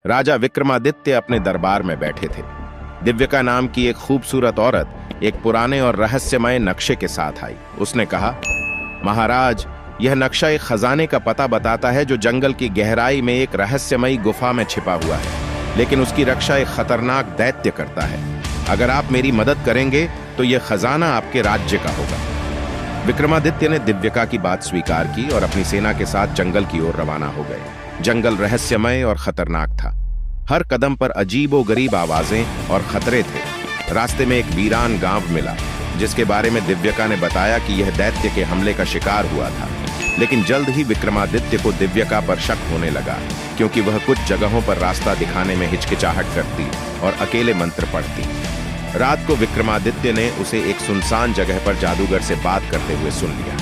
राजा विक्रमादित्य अपने दरबार में बैठे थे। दिव्यका नाम की एक खूबसूरत औरत एक पुराने और रहस्यमय नक्शे के साथ आई। उसने कहा, महाराज, यह नक्शा एक खजाने का पता बताता है जो जंगल की गहराई में एक रहस्यमयी गुफा में छिपा हुआ है, लेकिन उसकी रक्षा एक खतरनाक दैत्य करता है। अगर आप मेरी मदद करेंगे तो यह खजाना आपके राज्य का होगा। विक्रमादित्य ने दिव्यका की बात स्वीकार की और अपनी सेना के साथ जंगल की ओर रवाना हो गए। जंगल रहस्यमय और खतरनाक था। हर कदम पर अजीबोगरीब आवाजें और खतरे थे। रास्ते में एक वीरान गांव मिला जिसके बारे में दिव्यका ने बताया कि यह दैत्य के हमले का शिकार हुआ था। लेकिन जल्द ही विक्रमादित्य को दिव्यका पर शक होने लगा, क्योंकि वह कुछ जगहों पर रास्ता दिखाने में हिचकिचाहट करती और अकेले मंत्र पढ़ती। रात को विक्रमादित्य ने उसे एक सुनसान जगह पर जादूगर से बात करते हुए सुन लिया।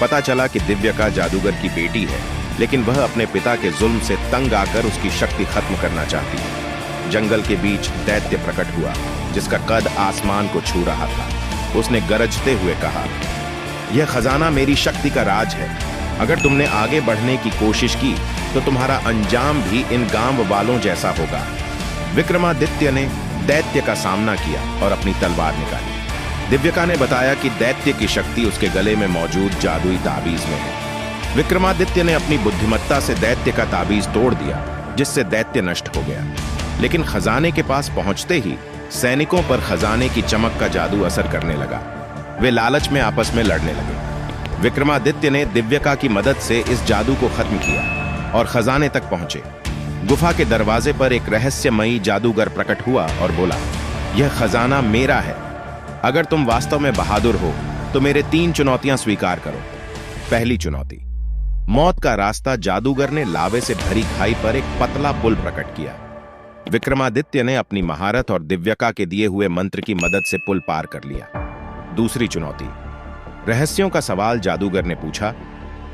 पता चला कि दिव्यका जादूगर की बेटी है, लेकिन वह अपने पिता के जुल्म से तंग आकर उसकी शक्ति खत्म करना चाहती है। जंगल के बीच दैत्य प्रकट हुआ जिसका कद आसमान को छू रहा था। उसने गरजते हुए कहा, यह खजाना मेरी शक्ति का राज है। अगर तुमने आगे बढ़ने की कोशिश की तो तुम्हारा अंजाम भी इन गांव वालों जैसा होगा। विक्रमादित्य ने दैत्य का सामना किया और अपनी तलवार निकाली। दिव्यका ने बताया कि दैत्य की शक्ति उसके गले में मौजूद जादुई ताबीज में है। विक्रमादित्य ने अपनी बुद्धिमत्ता से दैत्य का ताबीज तोड़ दिया, जिससे दैत्य नष्ट हो गया। लेकिन खजाने के पास पहुंचते ही सैनिकों पर खजाने की चमक का जादू असर करने लगा। वे लालच में आपस में लड़ने लगे। विक्रमादित्य ने दिव्यका की मदद से इस जादू को खत्म किया और खजाने तक पहुंचे। गुफा के दरवाजे पर एक रहस्यमयी जादूगर प्रकट हुआ और बोला, यह खजाना मेरा है। अगर तुम वास्तव में बहादुर हो तो मेरे 3 चुनौतियां स्वीकार करो। पहली चुनौती, मौत का रास्ता। जादूगर ने लावे से भरी खाई पर एक पतला पुल प्रकट किया। विक्रमादित्य ने अपनी महारत और दिव्यका के दिए हुए मंत्र की मदद से पुल पार कर लिया। दूसरी चुनौती, रहस्यों का सवाल। जादूगर ने पूछा,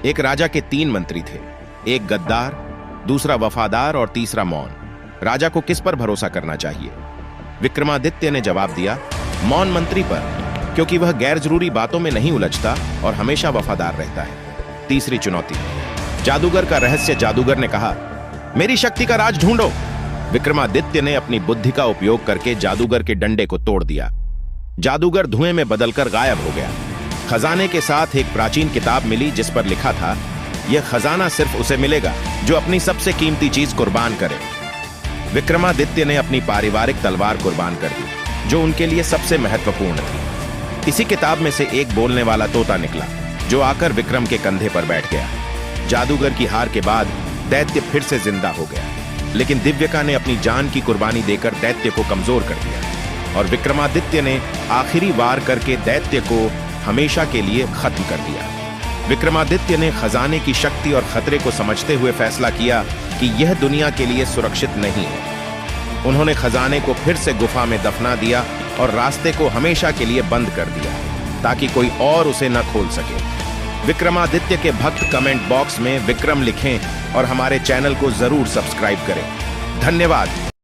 एक राजा के 3 मंत्री थे, एक गद्दार, दूसरा वफादार और तीसरा मौन। राजा को किस पर भरोसा करना चाहिए? विक्रमादित्य ने जवाब दिया, मौन मंत्री पर, क्योंकि वह गैर जरूरी बातों में नहीं उलझता और हमेशा वफादार रहता है। तीसरी चुनौती, जादूगर का रहस्य। जादूगर ने कहा, मेरी शक्ति का राज ढूंढो। विक्रमादित्य ने अपनी बुद्धि का उपयोग करके जादूगर के डंडे को तोड़ दिया। जादूगर धुएं में बदलकर गायब हो गया। खजाने के साथ एक प्राचीन किताब मिली जिस पर लिखा था, यह खजाना सिर्फ उसे मिलेगा जो अपनी सबसे कीमती चीज कुर्बान करे। विक्रमादित्य ने अपनी पारिवारिक तलवार कुर्बान कर दी, जो उनके लिए सबसे महत्वपूर्ण थी। इसी किताब में से एक बोलने वाला तोता निकला, जो आकर विक्रम के कंधे पर बैठ गया। जादूगर की हार के बाद दैत्य फिर से जिंदा हो गया, लेकिन दिव्यका ने अपनी जान की कुर्बानी देकर दैत्य को कमजोर कर दिया और विक्रमादित्य ने आखिरी वार करके दैत्य को हमेशा के लिए खत्म कर दिया। विक्रमादित्य ने खजाने की शक्ति और खतरे को समझते हुए फैसला किया कि यह दुनिया के लिए सुरक्षित नहीं है। उन्होंने खजाने को फिर से गुफा में दफना दिया और रास्ते को हमेशा के लिए बंद कर दिया, ताकि कोई और उसे न खोल सके। विक्रमादित्य के भक्त कमेंट बॉक्स में विक्रम लिखें और हमारे चैनल को जरूर सब्सक्राइब करें। धन्यवाद।